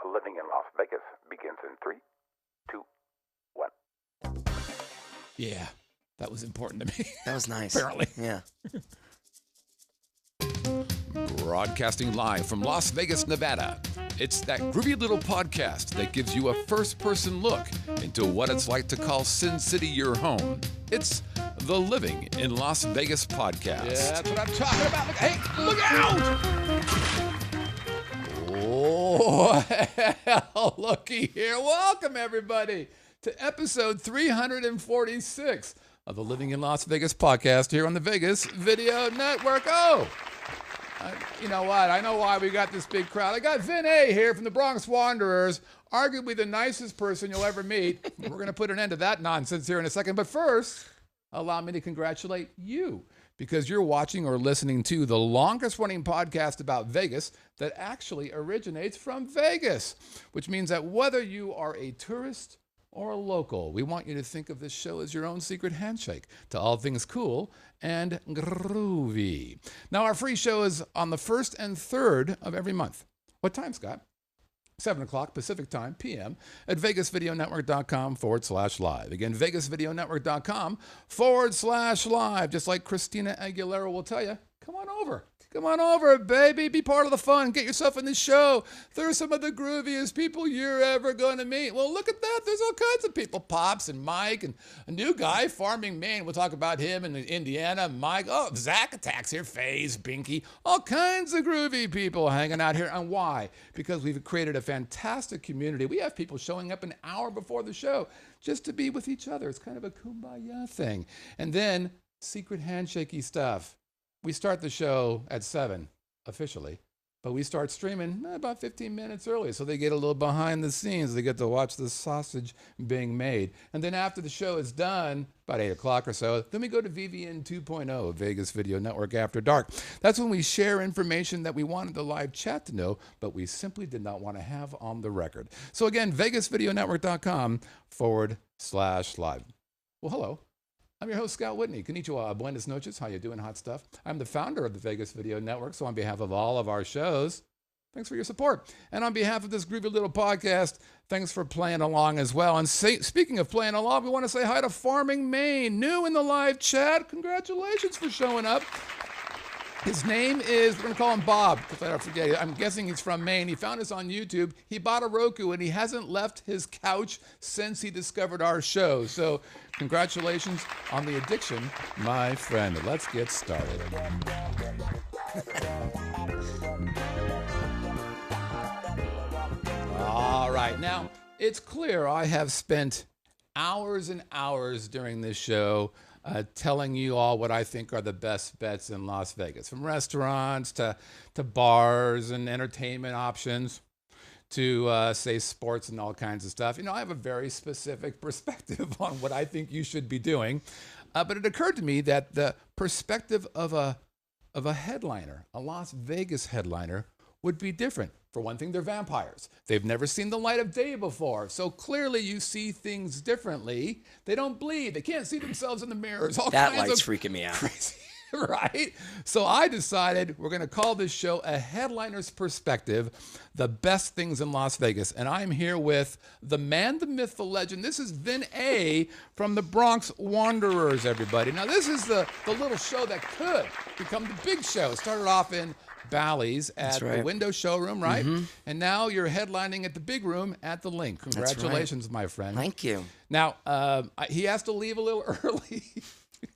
Living in Las Vegas begins in 3, 2, 1. Yeah, that was important to me. That was nice. Apparently. Yeah. Broadcasting live from Las Vegas, Nevada. It's that groovy little podcast that gives you a first-person look into what it's like to call Sin City your home. It's the Living in Las Vegas podcast. Yeah, that's what I'm talking about. Hey, look out! Oh, looky here. Welcome, everybody, to episode 346 of the Living in Las Vegas podcast here on the Vegas Video Network. You know what? I know why we got this big crowd. I got Vin A here from the Bronx Wanderers, arguably the nicest person you'll ever meet. We're going to put an end to that nonsense here in a second. But first, allow me to congratulate you, because you're watching or listening to the longest running podcast about Vegas that actually originates from Vegas, which means that whether you are a tourist or a local, we want you to think of this show as your own secret handshake to all things cool and groovy. Now, our free show is on the 1st and 3rd of every month. What time, Scott? 7 o'clock Pacific time, p.m. at vegasvideonetwork.com/live. Again, vegasvideonetwork.com/live. Just like Christina Aguilera will tell you, come on over. Come on over, baby. Be part of the fun. Get yourself in the show. They're some of the grooviest people you're ever going to meet. Well, look at that. There's all kinds of people. Pops and Mike and a new guy, Farming Maine. We'll talk about him in Indiana. Mike. Oh, Zach Attacks here. FaZe, Binky. All kinds of groovy people hanging out here. And why? Because we've created a fantastic community. We have people showing up an hour before the show just to be with each other. It's kind of a kumbaya thing. And then secret handshakey stuff. We start the show at 7, officially, but we start streaming about 15 minutes early, so they get a little behind the scenes. They get to watch the sausage being made. And then after the show is done, about 8 o'clock or so, then we go to VVN 2.0, Vegas Video Network After Dark. That's when we share information that we wanted the live chat to know, but we simply did not want to have on the record. So again, vegasvideonetwork.com/live. Well, hello. I'm your host, Scott Whitney. Konnichiwa, buenas noches. How you doing, hot stuff? I'm the founder of the Vegas Video Network, so on behalf of all of our shows, thanks for your support. And on behalf of this groovy little podcast, thanks for playing along as well. And speaking of playing along, we want to say hi to Farming Maine, new in the live chat. Congratulations for showing up. His name is, we're going to call him Bob, because I don't forget. I'm guessing he's from Maine. He found us on YouTube. He bought a Roku, and he hasn't left his couch since he discovered our show. So congratulations on the addiction, my friend. Let's get started. All right. Now, it's clear I have spent hours and hours during this show telling you all what I think are the best bets in Las Vegas, from restaurants to bars and entertainment options to, say, sports and all kinds of stuff. You know, I have a very specific perspective on what I think you should be doing. But it occurred to me that the perspective of a headliner, a Las Vegas headliner, would be different. For one thing, they're vampires. They've never seen the light of day before. So clearly you see things differently. They don't bleed. They can't see themselves in the mirrors. All That kinds light's of freaking me out. crazy, right? So I decided we're going to call this show A Headliner's Perspective, the best things in Las Vegas. And I'm here with the man, the myth, the legend. This is Vin A from the Bronx Wanderers, everybody. Now, this is the little show that could become the big show. It started off in Bally's at the Window Showroom, right? Mm-hmm. And now you're headlining at the big room at the Link. Congratulations, my friend. Thank you. Now, he has to leave a little early.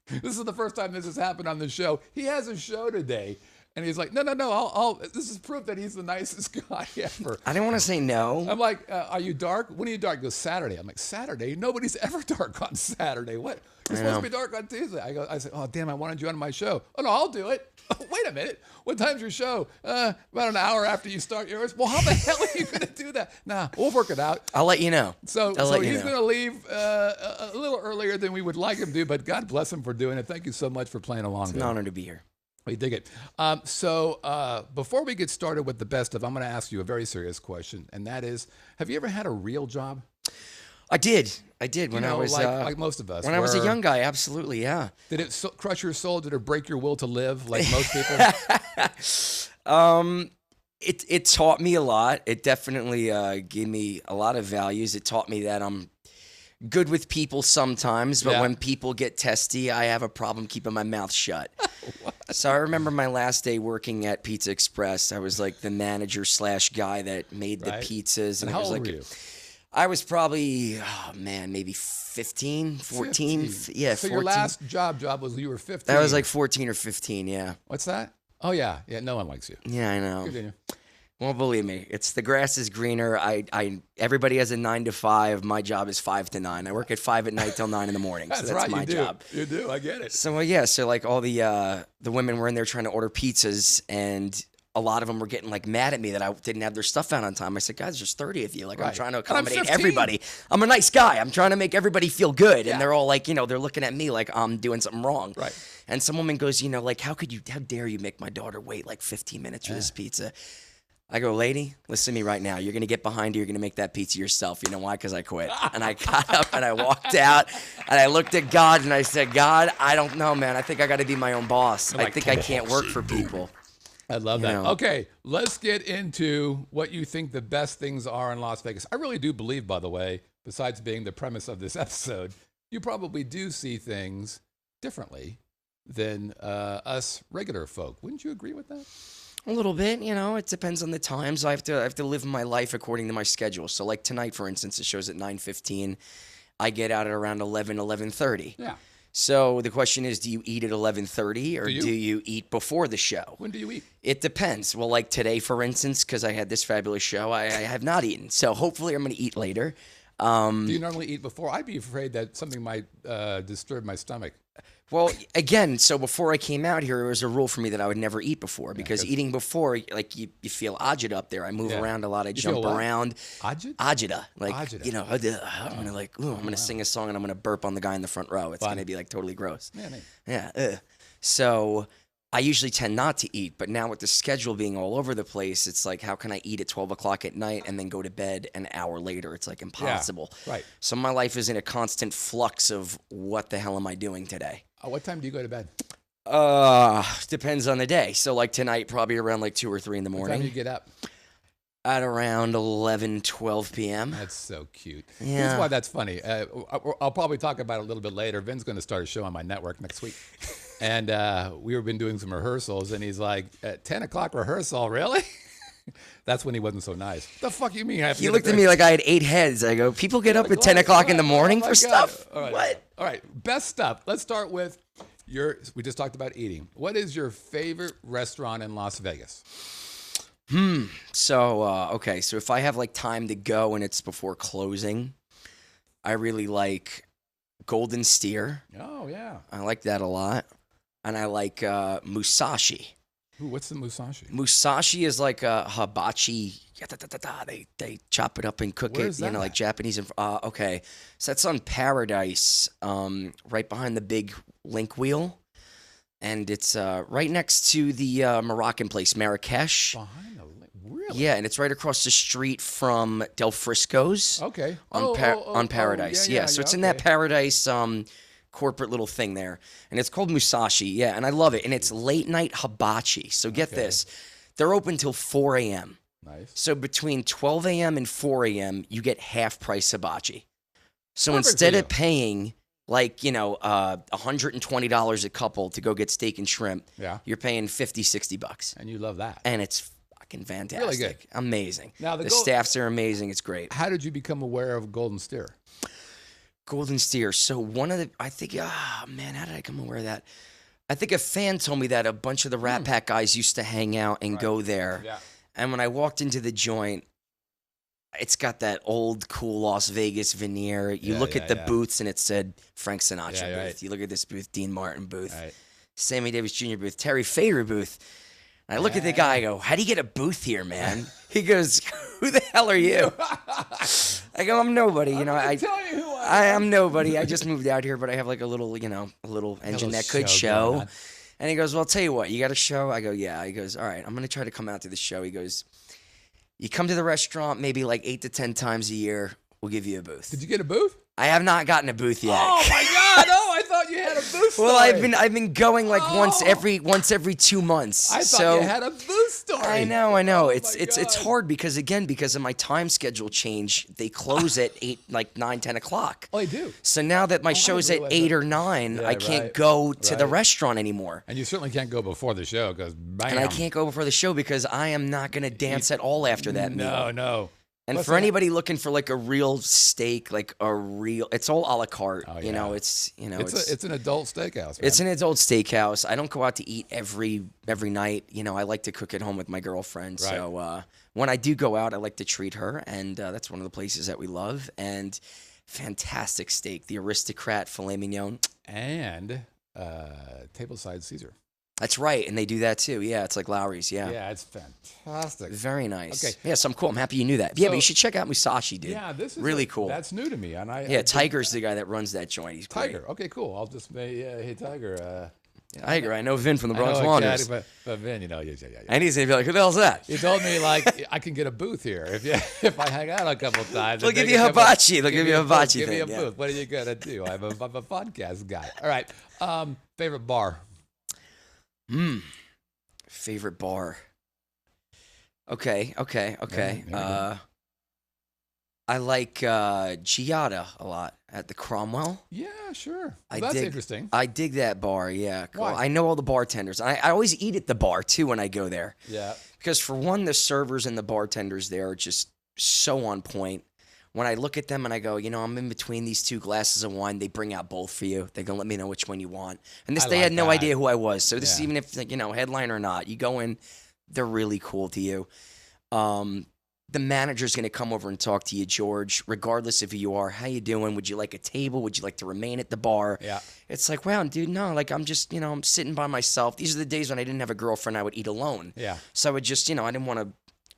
This is the first time this has happened on the show. He has a show today. And he's like, no, this is proof that he's the nicest guy ever. I didn't want to say no. I'm like, are you dark? When are you dark? He goes, Saturday. I'm like, Saturday? Nobody's ever dark on Saturday. What? You're supposed to be dark on Tuesday. I said, oh, damn, I wanted you on my show. Oh, no, I'll do it. Wait a minute. What time's your show? About an hour after you start yours. Well, how the hell are you going to do that? Nah, we'll work it out. I'll let you know. So he's going to leave a little earlier than we would like him to, but God bless him for doing it. Thank you so much for playing along. It's an honor to be here. We dig it. So before we get started with the best of, I'm going to ask you a very serious question, and that is, have you ever had a real job? I did when I was like most of us. When I was a young guy, absolutely, yeah. Did it crush your soul? Did it break your will to live, like most people? It taught me a lot. It definitely gave me a lot of values. It taught me that I'm good with people sometimes, but when people get testy, I have a problem keeping my mouth shut. So I remember my last day working at Pizza Express. I was like the manager / guy that made the pizzas. And it how was old like were you? I was probably, maybe 15, 14. 15. Yeah, so 14. your last job was you were 15. I was like 14 or 15, yeah. What's that? Oh, yeah. Yeah, no one likes you. Yeah, I know. Continue. Well, believe me, it's the grass is greener. Everybody has a 9 to 5. My job is 5 to 9. I work at 5 at night till 9 in the morning. That's so that's right, my you do. job. You do. I get it. So so like all the women were in there trying to order pizzas, and a lot of them were getting like mad at me that I didn't have their stuff out on time. I said, guys, there's 30 of you. Like I'm trying to accommodate everybody. I'm a nice guy. I'm trying to make everybody feel good. And they're all like, they're looking at me like I'm doing something wrong. Right. And some woman goes, like, how dare you make my daughter wait like 15 minutes for this pizza? I go, lady, listen to me right now. You're going to get behind her. You're going to make that pizza yourself. You know why? Because I quit. And I got up and I walked out and I looked at God and I said, God, I don't know, man. I think I got to be my own boss. I think I can't work for people. I love that. Okay, let's get into what you think the best things are in Las Vegas. I really do believe, by the way, besides being the premise of this episode, you probably do see things differently than us regular folk. Wouldn't you agree with that? A little bit, it depends on the times. I have to live my life according to my schedule. So like tonight, for instance, the show's at 9:15. I get out at around 11:30. Yeah. So the question is, do you eat at 11:30 or do you eat before the show? When do you eat? It depends. Well, like today, for instance, because I had this fabulous show, I have not eaten. So hopefully I'm going to eat later. Do you normally eat before? I'd be afraid that something might disturb my stomach. Well, again, so before I came out here, it was a rule for me that I would never eat before because eating before, like you feel agita up there. I move around a lot. I jump around. Agita? Agita. Like, Agita. I'm going to like, I'm going to sing a song and I'm going to burp on the guy in the front row. It's going to be like totally gross. Yeah. So I usually tend not to eat, but now with the schedule being all over the place, it's like, how can I eat at 12 o'clock at night and then go to bed an hour later? It's like impossible. Yeah, right. So my life is in a constant flux of what the hell am I doing today? What time do you go to bed? Depends on the day. So like tonight, probably around like 2 or 3 in the morning. What time do you get up? At around 11, 12 p.m. That's so cute. Yeah. Here's why that's funny. I'll probably talk about it a little bit later. Vin's going to start a show on my network next week. And we've been doing some rehearsals, and he's like, at 10 o'clock rehearsal, really? That's when he wasn't so nice. What the fuck you mean? He looked at me like I had 8 heads. I go, people get up at 10 o'clock in the morning for stuff? All right. What? All right, best stuff. Let's start with we just talked about eating. What is your favorite restaurant in Las Vegas? So, okay. So if I have like time to go and it's before closing, I really like Golden Steer. Oh, yeah. I like that a lot. And I like Musashi. Ooh, what's the Musashi? Musashi is like a hibachi. They chop it up and cook Where's it, that like at? Japanese. Okay, so that's on Paradise, right behind the big link wheel, and it's right next to the Moroccan place, Marrakesh. Behind the really? Yeah, and it's right across the street from Del Frisco's. Okay. On Paradise. Yeah, so it's in that Paradise corporate little thing there, and it's called Musashi. Yeah, and I love it, and it's late night hibachi. So get this, they're open till 4 a.m. Nice. So between 12 a.m. and 4 a.m., you get half price hibachi. So Perfect instead for of paying like, $120 a couple to go get steak and shrimp, you're paying $50, $60. And you love that. And it's fucking fantastic. Really good. Amazing. Now the staffs are amazing. It's great. How did you become aware of Golden Steer? Golden Steer. So how did I come aware of that? I think a fan told me that a bunch of the Rat Pack guys used to hang out and go there. Yeah. And when I walked into the joint, it's got that old, cool Las Vegas veneer. You look at the booths and it said Frank Sinatra booth. Right. You look at this booth, Dean Martin booth, Sammy Davis Jr. booth, Terry Fator booth. And I look at the guy, I go, how do you get a booth here, man? He goes, who the hell are you? I go, I'm nobody. I tell you who I am nobody. I just moved out here, but I have like a little engine that could show. And he goes, well, I'll tell you what, you got a show? I go, yeah. He goes, all right, I'm going to try to come out to the show. He goes, you come to the restaurant maybe like 8 to 10 times a year, we'll give you a booth. Did you get a booth? I have not gotten a booth yet. Oh my God! Oh, I thought you had a booth. Well, I've been going like once every 2 months. I thought you had a booth. story. I know. Oh, It's hard because of my time schedule change, they close at 9, 10 o'clock. Oh, they do. So now that my show's at 8 or 9, I can't go to the restaurant anymore. And you certainly can't go before the show because And I can't go before the show because I am not going to dance at all after that meal. No. And for anybody looking for like a real steak, it's all a la carte. Oh, You know, it's an adult steakhouse. Man. It's an adult steakhouse. I don't go out to eat every night. You know, I like to cook at home with my girlfriend. Right. So when I do go out, I like to treat her, and that's one of the places that we love. And fantastic steak, the Aristocrat filet mignon, and tableside Caesar. That's right, and they do that too. Yeah, it's like Lowry's. Yeah. Yeah, it's fantastic. Very nice. Okay. Yeah, so I'm cool. I'm happy you knew that. Yeah, but you should check out Musashi, dude. Yeah, this is really cool. That's new to me, and Tiger's the guy that runs that joint. He's great. Tiger. Okay, cool. I'll just hey Tiger. Tiger. I know Vin from the Bronx Wanderers. But Vin, yeah. And he's gonna be like, "Who the hell's that?" He told me like I can get a booth here if I hang out a couple times. They'll give you hibachi. They'll give you a hibachi. Give me a booth. What are you gonna do? I'm a podcast guy. All right. Favorite bar. Favorite bar. Okay. I like Giada a lot at the Cromwell. Yeah, sure. Well, that's interesting. I dig that bar, yeah. Cool. Why? I know all the bartenders. I always eat at the bar, too, when I go there. Yeah. Because, for one, the servers and the bartenders there are just so on point. When I look at them and I go, you know, I'm in between these two glasses of wine, they bring out both for you. They're going to let me know which one you want. And they had no idea who I was. So this is even if, headline or not, you go in, they're really cool to you. The manager's going to come over and talk to you, George, regardless of who you are. How you doing? Would you like a table? Would you like to remain at the bar? Yeah. It's like, wow, dude, no, like I'm just, I'm sitting by myself. These are the days when I didn't have a girlfriend. I would eat alone. Yeah. So I would just,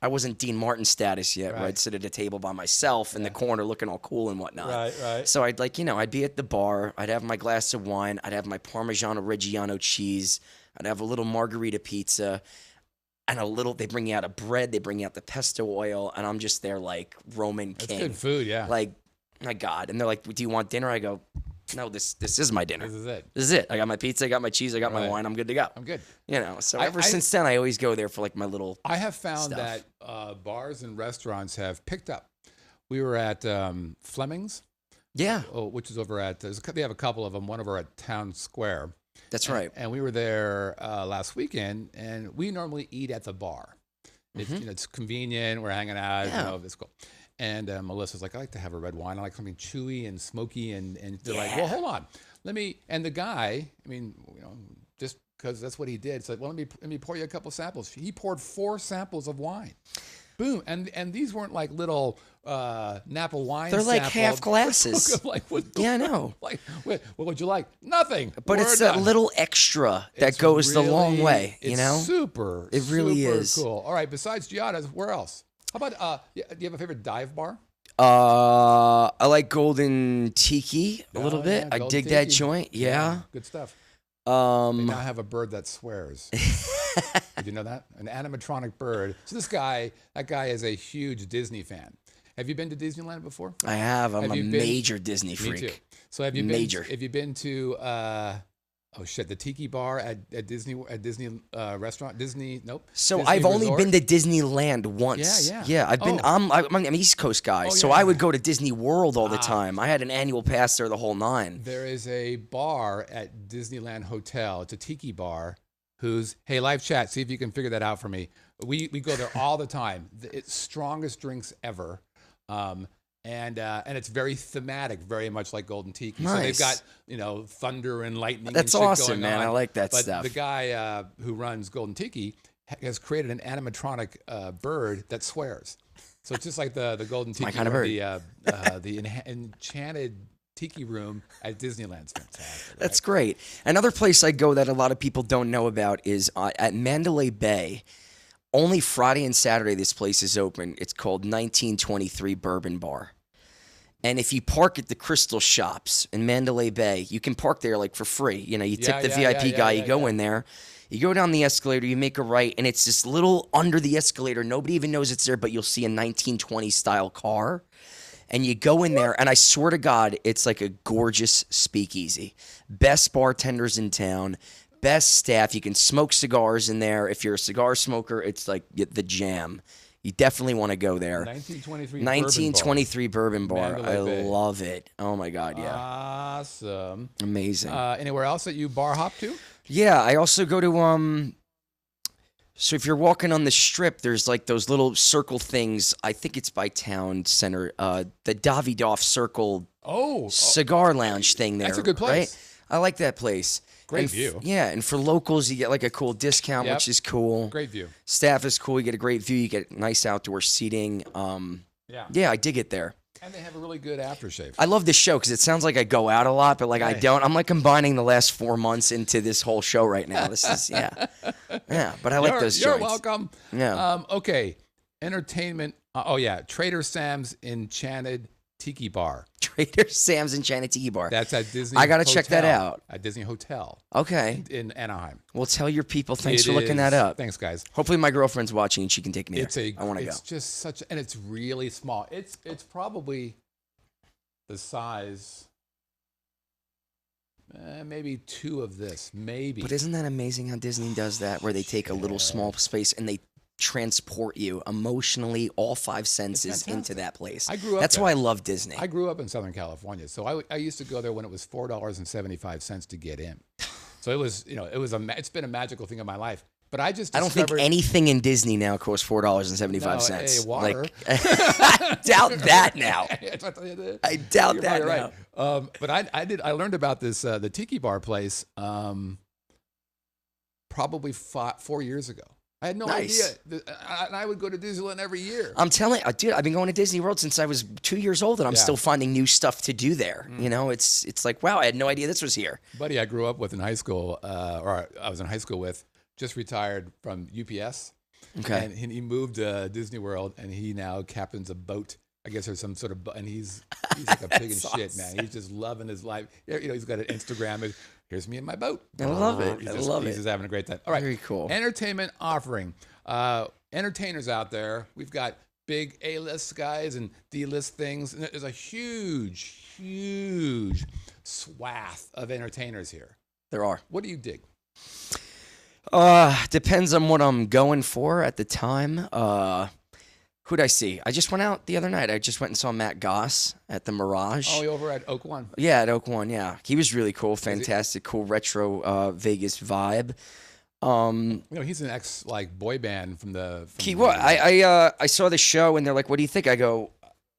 I wasn't Dean Martin status yet, where I'd sit at a table by myself in the corner looking all cool and whatnot. Right. So I'd I'd be at the bar. I'd have my glass of wine. I'd have my Parmigiano Reggiano cheese. I'd have a little margarita pizza. And they bring you out a bread, they bring you out the pesto oil, and I'm just there like Roman king. That's good food, yeah. Like, my God. And they're like, do you want dinner? I go, no, this is my dinner. This is it. I got my pizza, I got my cheese, I got my wine, I'm good to go. I'm good. So ever since then, I always go there for like my little I have found stuff. that bars and restaurants have picked up. We were at Fleming's. Yeah. Which is over at, they have a couple of them, one over at Town Square. That's right. And we were there last weekend, and we normally eat at the bar. It's convenient. We're hanging out. Yeah. It's cool. And Melissa's like, I like to have a red wine. I like something chewy and smoky. And they're like, well, hold on. And the guy, just because that's what he did. It's like, well, let me pour you a couple samples. He poured 4 samples of wine. Boom. And these weren't like little Napa wine They're like sample. half glasses. I know. Like, what would you like? Nothing. But it's that little extra that goes the long way, It's super. It really super is. Cool. All right. Besides Giada's, where else? How about, do you have a favorite dive bar? I like Golden Tiki a little bit. I dig that joint. Yeah. Good stuff. They now have a bird that swears. Did you know that? An animatronic bird. So that guy is a huge Disney fan. Have you been to Disneyland before? I have. I'm a major Disney freak. Me too. So have you been to the Tiki Bar at Disney restaurant? Nope. So Disney I've only Resort? been to Disneyland once. Yeah. I've been. I'm an East Coast guy, so I would go to Disney World all the time. I had an annual pass there, the whole 9. There is a bar at Disneyland Hotel. It's a Tiki Bar. Hey, live chat. See if you can figure that out for me. We go there all the time. It's strongest drinks ever. And it's very thematic, very much like Golden Tiki. Nice. So they've got, thunder and lightning. That's and shit awesome, going man. on. I like that but stuff. The guy who runs Golden Tiki has created an animatronic bird that swears. So it's just like the Golden Tiki. My kind of bird. The enchanted Tiki room at Disneyland's fantastic. Right? That's great. Another place I go that a lot of people don't know about is at Mandalay Bay. Only Friday and Saturday this place is open. It's called 1923 Bourbon Bar. And if you park at the Crystal Shops in Mandalay Bay, you can park there like for free. You tip the VIP guy, you go in there, you go down the escalator, you make a right, and it's this little under the escalator. Nobody even knows it's there, but you'll see a 1920 style car. And you go in there, and I swear to God, it's like a gorgeous speakeasy. Best bartenders in town. best staff. You can smoke cigars in there. If you're a cigar smoker, it's like the jam. You definitely want to go there. 1923 Bourbon Bar. I love it. Oh my God, yeah. Awesome. Amazing. Anywhere else that you bar hop to? Yeah, I also go to so if you're walking on the Strip, there's like those little circle things. I think it's by Town Center. The Davidoff Circle cigar lounge thing there. That's a good place. Right? I like that place. Great view. Yeah, and for locals, you get like a cool discount, which is cool. Great view. Staff is cool. You get a great view. You get nice outdoor seating. Yeah, I dig it there. And they have a really good aftershave. I love this show because it sounds like I go out a lot, but like I don't. I'm like combining the last 4 months into this whole show right now. This is, yeah. But I like those joints. You're welcome. Yeah. Okay, entertainment. Trader Sam's Enchanted Tiki Bar. Trader Sam's Enchanted Tiki Bar. That's at Disney. I got to check that out. At Disney Hotel. Okay. In Anaheim. Well, tell your people. Thanks for looking that up. Thanks, guys. Hopefully my girlfriend's watching and she can take me there. I want to go. It's just and it's really small. It's probably the size, maybe 2 of this, maybe. But isn't that amazing how Disney does that, where they take a little small space and they transport you emotionally, all 5 senses into that place. I grew up That's there. why I love Disney. I grew up in Southern California, so I used to go there when it was $4.75 to get in. So it was, it's been a magical thing in my life. But I don't think anything in Disney now costs $4.75. Hey, water. I doubt that now. I doubt that now. Right. But I learned about this the Tiki Bar place probably 4 years ago. I had no idea. And I would go to Disneyland every year. I'm telling you, dude, I've been going to Disney World since I was 2 years old, and I'm still finding new stuff to do there. It's like, wow, I had no idea this was here. Buddy I grew up with in high school, or I was in high school with, just retired from UPS. Okay. And he moved to Disney World, and he now captains a boat. I guess there's some sort of, and he's like a pig in shit, man. He's just loving his life. He's got an Instagram. Here's me in my boat. I love it. He's just having a great time. All right. Very cool. Entertainment offering. Entertainers out there. We've got big A-list guys and D-list things. And there's a huge, huge swath of entertainers here. There are. What do you dig? Depends on what I'm going for at the time. Who'd I see? I just went out the other night. I just went and saw Matt Goss at the Mirage. Oh, over at Oak One? Yeah, at Oak One, yeah. He was really cool, fantastic, cool retro Vegas vibe. He's an ex boy band from the. I saw the show and they're like, "What do you think?" I go,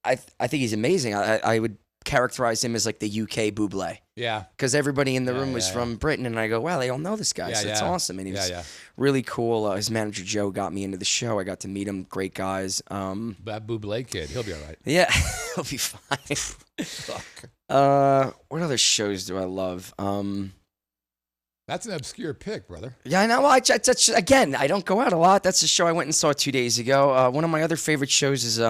I think he's amazing. I would characterize him as like the UK Bublé. Yeah. Because everybody in the room was from Britain, and I go, wow, they all know this guy, so it's awesome. And he was really cool. His manager, Joe, got me into the show. I got to meet him. Great guys. That Bublé kid, he'll be all right. Yeah, he'll be fine. Fuck. What other shows do I love? That's an obscure pick, brother. Yeah, I know. Again, I don't go out a lot. That's a show I went and saw 2 days ago. One of my other favorite shows is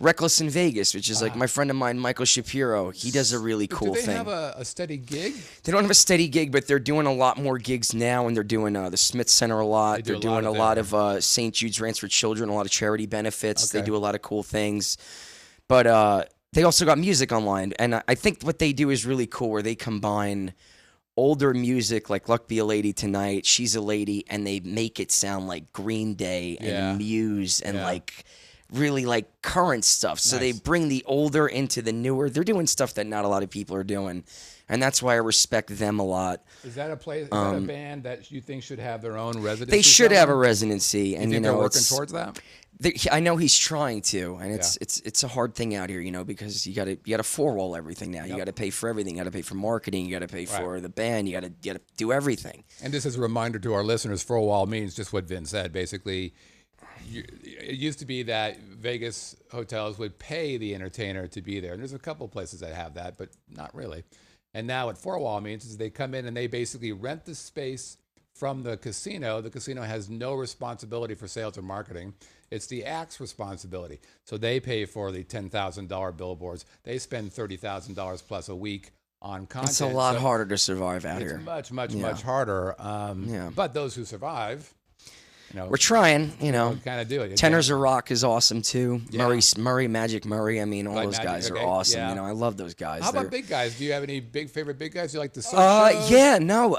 Reckless in Vegas, which is like my friend of mine, Michael Shapiro. He does a really cool thing. Do they have a steady gig? They don't have a steady gig, but they're doing a lot more gigs now, and they're doing the Smith Center a lot. They're doing a lot of St. Jude's Ranch for Children, a lot of charity benefits. Okay. They do a lot of cool things. But they also got music online, and I think what they do is really cool, where they combine older music like Luck Be a Lady Tonight, She's a Lady, and they make it sound like Green Day and Muse and like really like current stuff. So they bring the older into the newer. They're doing stuff that not a lot of people are doing. And that's why I respect them a lot. Is that a place? Is that a band that you think should have their own residency? They should have a residency, and they're working towards that. I know he's trying to, and it's a hard thing out here, because you got to four-wall everything now. You got to pay for everything. You got to pay for marketing. You got to pay for the band. You got to do everything. And this is a reminder to our listeners: four-wall means just what Vin said. Basically, it used to be that Vegas hotels would pay the entertainer to be there, and there's a couple places that have that, but not really. And now what four-wall means is they come in and they basically rent the space from the casino. The casino has no responsibility for sales or marketing. It's the act's responsibility. So they pay for the $10,000 billboards. They spend $30,000 plus a week on content. It's a lot harder to survive out here. It's much harder. But those who survive, we're trying, kind of do it. Tenors of Rock is awesome too. Yeah. Murray, Magic Murray. I mean, all those guys are awesome. Yeah. I love those guys. How about big guys? Do you have any favorite big guys you like to see? Yeah, no,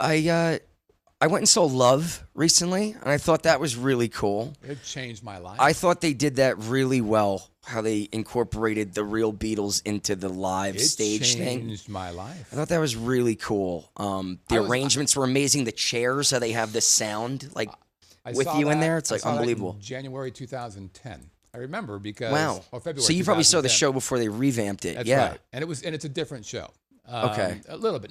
I went and saw LiLV recently, and I thought that was really cool. It changed my life. I thought they did that really well, how they incorporated the real Beatles into the live stage thing. It changed my life. I thought that was really cool. The arrangements were amazing. The chairs, how they have the sound with you in there. It's like unbelievable. January 2010. I remember because February. So you probably saw the show before they revamped it. That's right. And it's a different show. Okay. A little bit.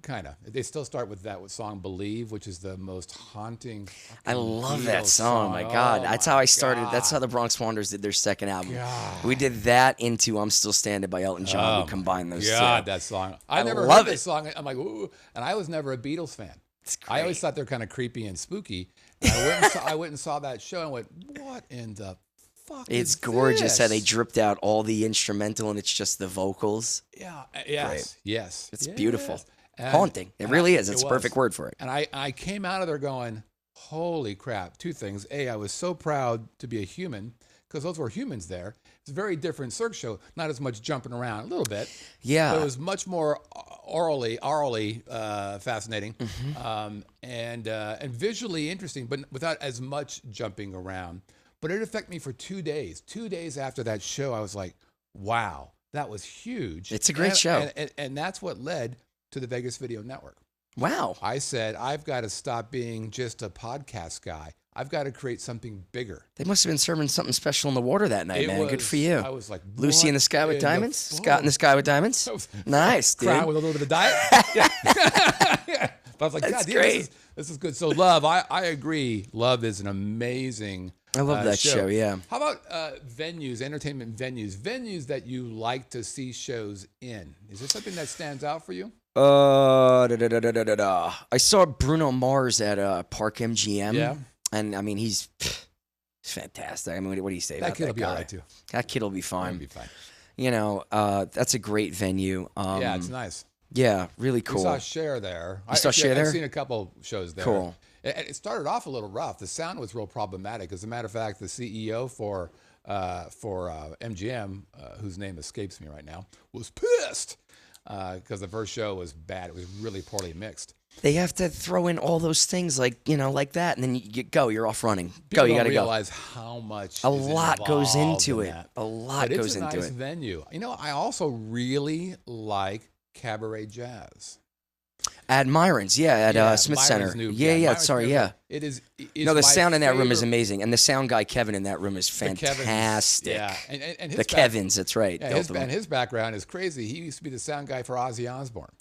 Kind of. They still start with that song "Believe," which is the most haunting. I love that song. My God, that's how I started. That's how the Bronx Wanderers did their second album. God. We did that into "I'm Still Standing" by Elton John. We combined those two. That song. I never heard this song. I'm like, ooh, and I was never a Beatles fan. It's great. I always thought they're kind of creepy and spooky. And I went and saw that show and went, what in the fuck? It's gorgeous how they dripped out all the instrumental and it's just the vocals. Yeah. Yes. Great. Yes. It's beautiful. Haunting. It really is. It's a perfect word for it. And I came out of there going, holy crap. Two things. A, I was so proud to be a human because those were humans there. It's a very different Cirque show. Not as much jumping around, a little bit. Yeah. But it was much more orally fascinating, and visually interesting, but without as much jumping around. But it affected me for 2 days. 2 days after that show, I was like, wow, that was huge. It's a great show. And that's what led to the Vegas Video Network. Wow. I said, I've got to stop being just a podcast guy. I've got to create something bigger. They must have been serving something special in the water that night, man. Good for you. I was like, Lucy in the Sky with Diamonds? Scott in the Sky with Diamonds? Nice, dude. Crying with a little bit of diet. Yeah. But I was like, that's God, great. This is good. So LiLV, I agree. LiLV is an amazing I love that show, yeah. How about venues, entertainment venues that you like to see shows in? Is there something that stands out for you? I saw Bruno Mars at Park MGM. Yeah. And, I mean, he's fantastic. I mean, what do you say about that kid will be guy? all right, too. That kid will be fine. He'll be fine. You know, that's a great venue. Yeah, it's nice. Yeah, really cool. We saw Cher there. You saw Cher there? I've seen a couple shows there. Cool. It started off a little rough. The sound was real problematic. As a matter of fact, the CEO for MGM, whose name escapes me right now, was pissed because the first show was bad. It was really poorly mixed. They have to throw in all those things like that, and then you go. You're off running. People you got to go. realize how much a lot goes into it. That. A lot goes into it. It's a nice venue. You know, I also really like cabaret jazz. At Myron's, at Smith Center. It is. No, the sound in that room is amazing, and the sound guy Kevin in that room is fantastic. Yeah, and the Kevins, that's right. Yeah, his background is crazy. He used to be the sound guy for Ozzy Osbourne,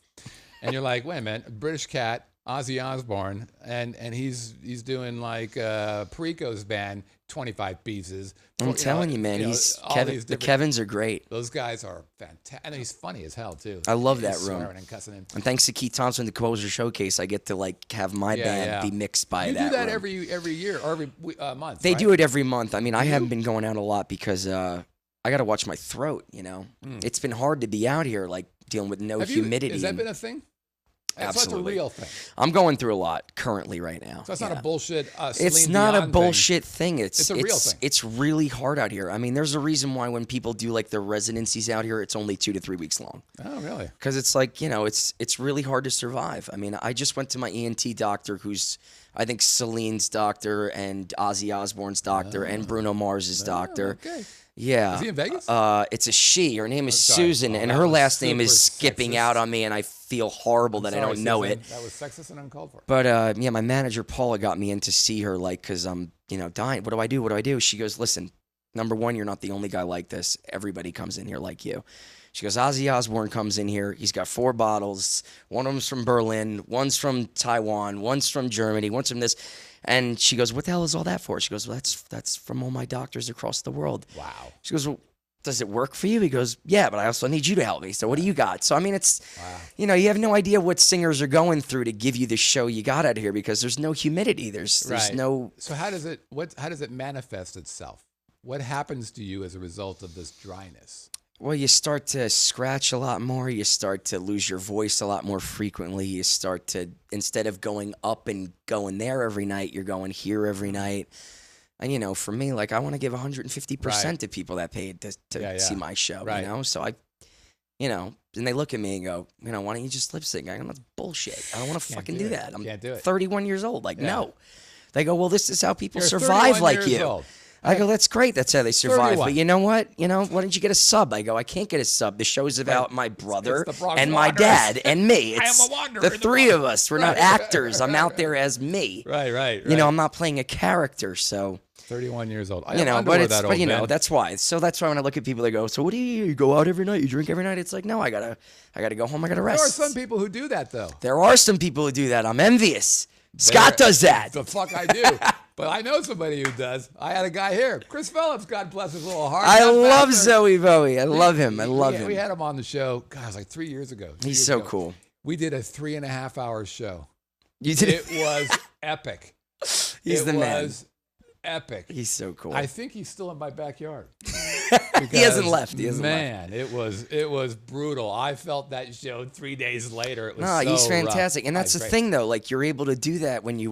and you're like, wait a minute, British cat, Ozzy Osbourne, and he's doing like Perico's band, 25 pieces. I'm telling you, man, the Kevins are great. Those guys are fantastic, and he's funny as hell too. I love that room. And cussing him. And thanks to Keith Thompson, the Composer Showcase, I get to have my band be mixed by that. You do that room. every year or every month. They do it every month. I mean, I haven't been going out a lot because I got to watch my throat. You know, it's been hard to be out here dealing with no humidity. Has that been a thing? Absolutely. That's a real thing. I'm going through a lot currently right now. So that's not a bullshit it's not a bullshit thing. It's a real thing. It's really hard out here. I mean, there's a reason why when people do their residencies out here, it's only 2 to 3 weeks long. Oh, really? Because it's it's really hard to survive. I mean, I just went to my ENT doctor who's, I think, Celine's doctor and Ozzy Osbourne's doctor and Bruno Mars's doctor. Okay. Yeah. Is he in Vegas? It's a she. Her name is Susan, and her last name is skipping out on me, and I feel horrible that I don't know it. That was sexist and uncalled for. But my manager Paula got me in to see her, because I'm dying. What do I do? What do I do? She goes, listen, number one, you're not the only guy like this. Everybody comes in here like you. She goes, Ozzy Osbourne comes in here. He's got 4 bottles. One of them's from Berlin. One's from Taiwan. One's from Germany. One's from this. And she goes, what the hell is all that for? She goes, well, that's from all my doctors across the world. Wow. She goes, well, does it work for you? He goes, yeah, but I also need you to help me. So what do you got? So, I mean, it's, you have no idea what singers are going through to give you the show you got out here because there's no humidity. There's no. So how does it manifest itself? What happens to you as a result of this dryness? Well, you start to scratch a lot more. You start to lose your voice a lot more frequently. You start to, instead of going up and going there every night, you're going here every night. And, for me, I want to give 150% to people that paid to see my show, So you know, and they look at me and go, you know, why don't you just lip sync? I go, that's bullshit. I don't want to fucking do that. I'm Can't do it. 31 years old. Like, no. They go, well, this is how people You're survive 31 like years you. old. I go, that's great. That's how they survive. 31. But you know what? You know, why don't you get a sub? I go, I can't get a sub. The show's about my brother it's the Bronx and my Wanderers. dad and me. It's I am a wanderer the in the three of Bronx. us. We're not actors. I'm out there as me. Right. You know, I'm not playing a character. So, 31 years old. you know, but you know, that's why. So that's why when I look at people, they go, so what do you go out every night? You drink every night? It's like, no, I gotta go home. I gotta rest. There are some people who do that, though. There are some people who do that. I'm envious. Scott does that. The fuck I do. But I know somebody who does. I had a guy here, Chris Phillips, God bless his little heart. I love Zoe Bowie. I love him. I love him. We had him on the show, God, it was like 3 years ago. He's so cool. We did a 3.5 hour show. You did It was epic. He's the man. It was epic. He's so cool. I think he's still in my backyard. He hasn't left. He hasn't left. It was brutal. I felt that show 3 days later. It was so he's fantastic. rough. And that's the thing, though. Like, you're able to do that when you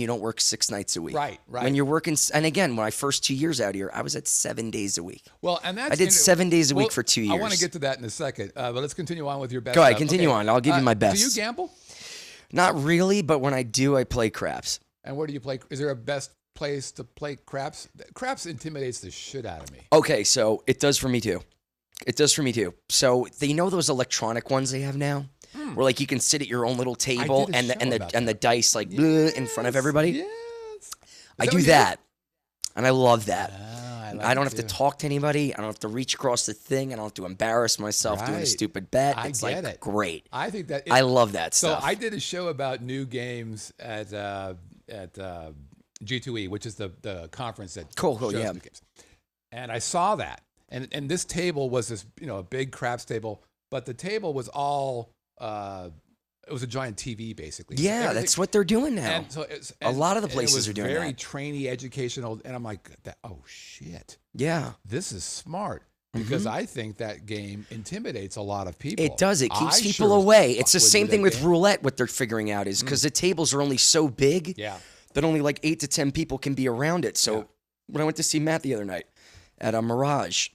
don't work 6 nights a week. Right. When you're working, and again, my first 2 years out here, I was at 7 days a week. Well, and that's I did 7 days a week for 2 years. I want to get to that in a second, but let's continue on with your best. Go ahead, continue on. I'll give you my best. Do you gamble? Not really, but when I do, I play craps. And where do you play? Is there a best place to play craps? Craps intimidates the shit out of me. Okay, so it does for me too. So you know those electronic ones they have now, where like you can sit at your own little table and the dice like in front of everybody. Yes. I do that, and I love that. I don't have to too. talk to anybody. I don't have to reach across the thing. I don't have to embarrass myself doing a stupid bet. I It's get like it. great. I think that I love that So stuff. I did a show about new games at G2E, which is the conference that Cool, shows yeah. new games. And I saw that, and this table was this a big craps table, but the table was all it was a giant TV basically. So Yeah, everything- that's what they're doing now. And so A lot of the and places are doing very that. trainy, educational, and I'm like, oh shit, Yeah. this is smart. Because I think that game intimidates a lot of people. It does. It keeps I people sure away. fuck It's the with same that thing with game. roulette. What they're figuring out is because the tables are only so big Yeah. that only like 8 to 10 people can be around it. So when I went to see Matt the other night at a Mirage,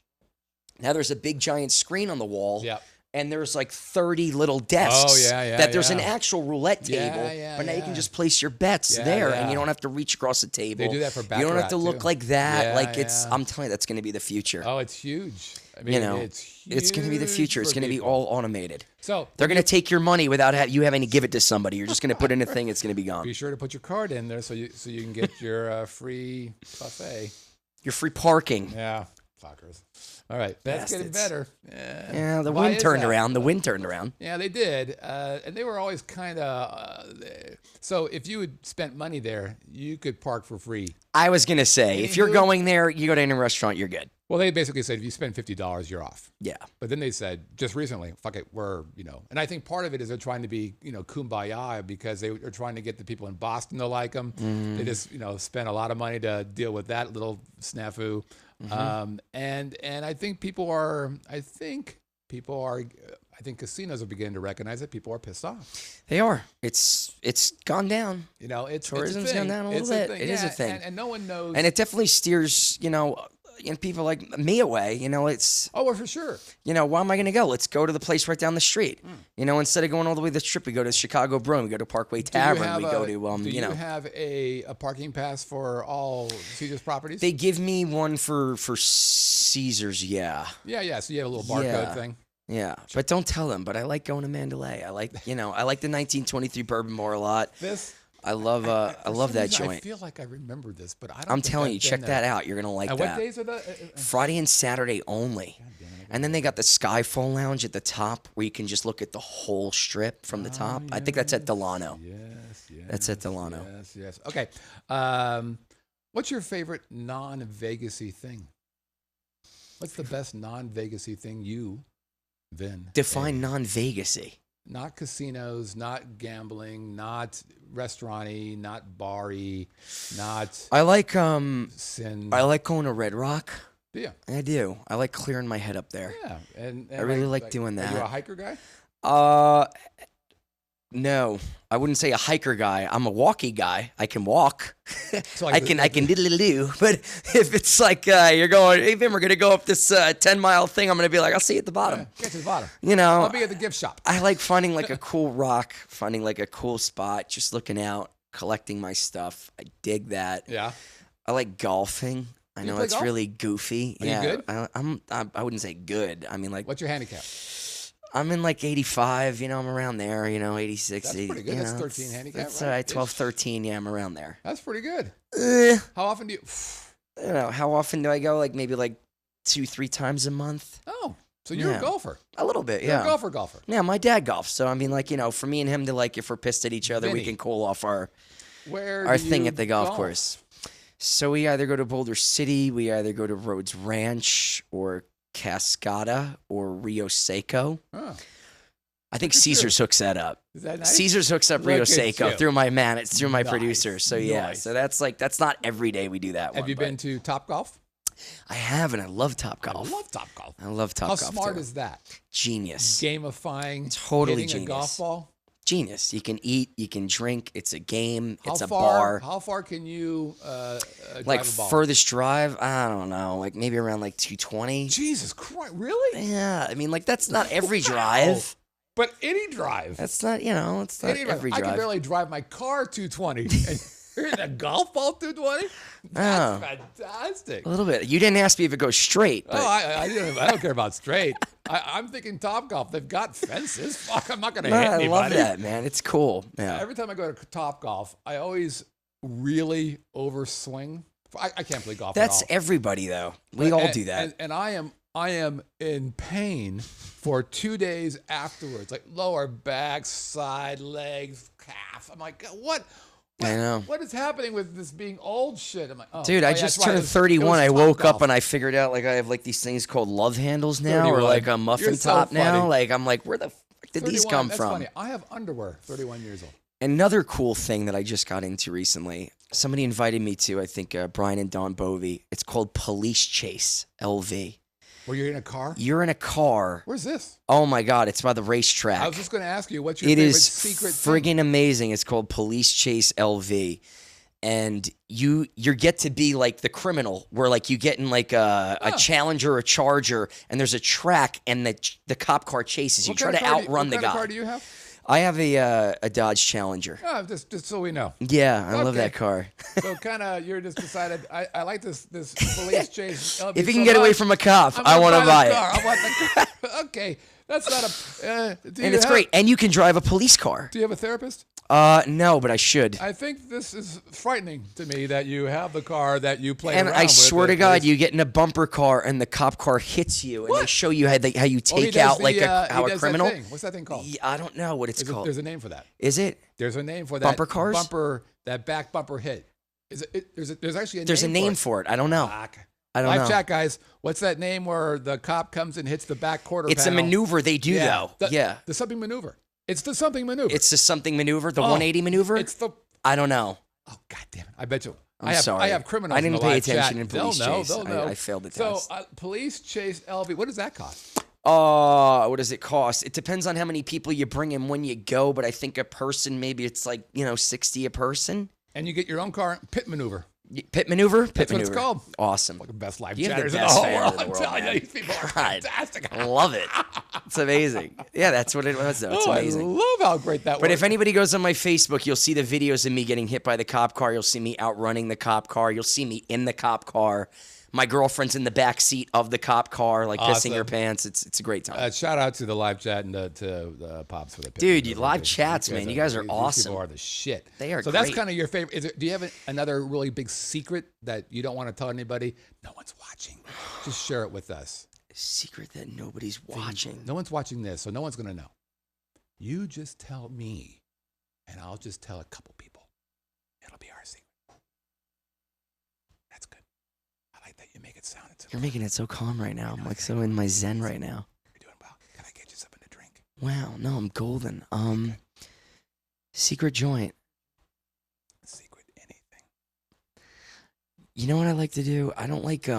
now there's a big giant screen on the wall. Yeah. And there's like 30 little desks that there's an yeah. actual roulette Yeah, table, yeah, but now you yeah. can just place your bets Yeah, there, yeah. and you don't have to reach across the table. They do that for You don't have to Baccarat, look too. like that. Yeah, like it's, yeah. I'm telling you, that's going to be the future. Oh, it's huge. I mean, You know, it's huge. It's going to be the future. It's for going to be people. all automated. So They're going to take your money without you having to give it to somebody. You're just going to put in a thing. It's going to be gone. be sure to put your card in there so you can get your free buffet. Your free parking. Yeah, fuckers. All right, that's getting Bastards. better. Yeah, the Why wind is turned that? around. The wind turned around. Yeah, they did, and they were always kind of. So if you had spent money there, you could park for free. I was going to say, if you're Anywho. going there, you go to any restaurant, you're good. Well, they basically said if you spend $50, you're off. Yeah. But then they said just recently, fuck it, and I think part of it is they're trying to be, kumbaya because they are trying to get the people in Boston to like them. They just, spent a lot of money to deal with that little snafu. And I think I think casinos are beginning to recognize that people are pissed off. They are. It's gone down. Tourism's Tourism's gone down a little bit. It is a thing. And no one knows. And it definitely steers, people like me away. It's, well, for sure. why am I going to go? Let's go to the place right down the street. Instead of going all the way to the Strip, we go to Chicago Brewing, we go to Parkway Tavern, we go to, Do you have a parking pass for all Caesar's properties? They give me one for Caesars, yeah. Yeah. So you have a little barcode thing. Yeah, but don't tell them. But I like going to Mandalay. I like the 1923 Bourbon Bar a lot. I love that joint. I feel like I remember this, but I don't. I'm telling you, check that out. You're gonna like And that. what days are that? Friday and Saturday only. And then they got the Skyfall Lounge at the top where you can just look at the whole strip from the top. I think that's at Delano. Yes. That's at Delano. Yes. Okay. What's your favorite non-Vegasy thing? What's the best non-Vegasy thing you, Vin? Define non-Vegasy. Not casinos, not gambling, not restaurant-y, not bar-y, not I like sin. I like going to Red Rock. Yeah. I do. I like clearing my head up there. Yeah. And I really like doing Are you that. a hiker guy? No, I wouldn't say a hiker guy. I'm a walkie guy. I can walk. So I can do. But if it's like you're going, hey, Vin, we're going to go up this 10-mile thing, I'm going to be like, I'll see you at the bottom. Get to the bottom. You know. I'll be at the gift shop. I like finding like a cool rock, finding like a cool spot, just looking out, collecting my stuff. I dig that. Yeah. I like golfing. I know it's golf? really goofy. Are yeah, you good? I wouldn't say good. I mean, like, What's your handicap? I'm in like 85, you know, I'm around there, you know, 86. That's pretty good. You That's know, 13 handicap, That's right? all right, 12, 13, yeah, I'm around there. That's pretty good. How often do you... You know, how often do I go? Like maybe like 2-3 times a month. Oh, so you're a golfer. A little bit, You're yeah. a golfer. Yeah, my dad golfs, so I mean, like, you know, for me and him to like, if we're pissed at each other, we can cool off our thing at the golf course. So we either go to Boulder City, we either go to Rhodes Ranch or Cascada or Rio Seco. Oh. I think Caesars hooks that up. Is that nice? Caesars hooks up Rio Seco through my it's through my Nice. producer. So yeah, Nice. so that's not every day we do that. Have you been to Top Golf? I have, and I love Top Golf. I love Top Golf. I love Top How Golf. smart too. is that? Genius. Gamifying, Totally hitting genius. a golf ball. Genius. You can eat, you can drink. It's a game. It's a far, bar. How far can you Like drive a ball? furthest drive, I don't know, like maybe around like 220. Jesus Christ, really? Yeah, I mean, like that's not every Wow. drive. But any drive. That's not, you know, it's not every I drive. can barely drive my car 220. And you're in a golf ball 220? That's fantastic. A little bit. You didn't ask me if it goes straight. But I don't care about straight. I'm thinking Top Golf. They've got fences. Fuck, I'm not going to hit anybody. I love that, man. It's cool. Yeah. Every time I go to Top Golf, I always really overswing. I can't play golf That's at all. everybody, though. We all do that. And I am in pain for 2 days afterwards, like lower back, side, legs, calf. I'm like, what? I know. What is happening with this being old shit? I'm like, oh, Dude, I just turned 31. I woke up and I figured out like I have like these things called love handles now, 31. or like a muffin You're so top now. funny. Like I'm like, where the fuck did these come that's from? Funny. I have underwear. 31 years old. Another cool thing that I just got into recently. Somebody invited me to. I think Brian and Dawn Bovey. It's called Police Chase LV. Were you in a car? You're in a car. Where's this? Oh my God! It's by the racetrack. I was just going to ask you, what's your favorite secret friggin' thing? amazing. It's called Police Chase LV. And you get to be like the criminal, where like you get in like a Challenger or a Charger, and there's a track, and the cop car chases you. Try to outrun the guy. What kind of car do you have? I have a Dodge Challenger. Oh, just so we know. Yeah, I love that car. So kind of you're just decided. I like this police chase. If you can get away from a cop, I want to buy it. I want the car. Okay, that's not a. And it's great, and you can drive a police car. Do you have a therapist? No, but I should. I think this is frightening to me that you have the car that you play around with. And I swear to God, you get in a bumper car and the cop car hits you, and they show you how you take out like a criminal. What's that thing called? Yeah, I don't know what it's called. There's a name for that. Is it? There's a name for that. Bumper cars? That back bumper hit. There's actually a name. There's a name for it. I don't know. I don't know. Live chat, guys. What's that name where the cop comes and hits the back quarter It's panel? a maneuver they do, though. The something maneuver. It's the something maneuver. It's the something maneuver, the 180 maneuver? I don't know. Oh, God damn it. I bet you. I'm sorry. I have criminals I didn't in the pay live attention chat. in Police Chase. They'll know. I failed the test. So, Police Chase LV, what does that cost? What does it cost? It depends on how many people you bring in when you go, but I think a person, maybe it's like, 60 a person. And you get your own car, pit maneuver. Pit maneuver? That's what it's called. Awesome. Like the best live You have chatters the in the best whole fan world. in the I'm world, telling you, man. these people are God, fantastic. I love it. It's amazing. Yeah, that's what it was, though. It's amazing. I love how great that was. But if anybody goes on my Facebook, you'll see the videos of me getting hit by the cop car. You'll see me outrunning the cop car. You'll see me in the cop car. My girlfriend's in the back seat of the cop car, like pissing her pants. It's a great time. Shout out to the live chat and to the Pops for the pit. Dude, you live chats, man. You guys are awesome. These people are the shit. They are So great. that's kind of your favorite. Do you have another really big secret that you don't want to tell anybody? No one's watching. Just share it with us. Secret that nobody's watching. No one's watching this, so no one's going to know. You just tell me, and I'll just tell a couple people. It'll be our secret. That's good. I like that you make it sound. You're making it so calm right now. I'm like so in my zen right now. You're doing well. Can I get you something to drink? Wow, no, I'm golden. Secret joint. Secret anything. You know what I like to do? I don't like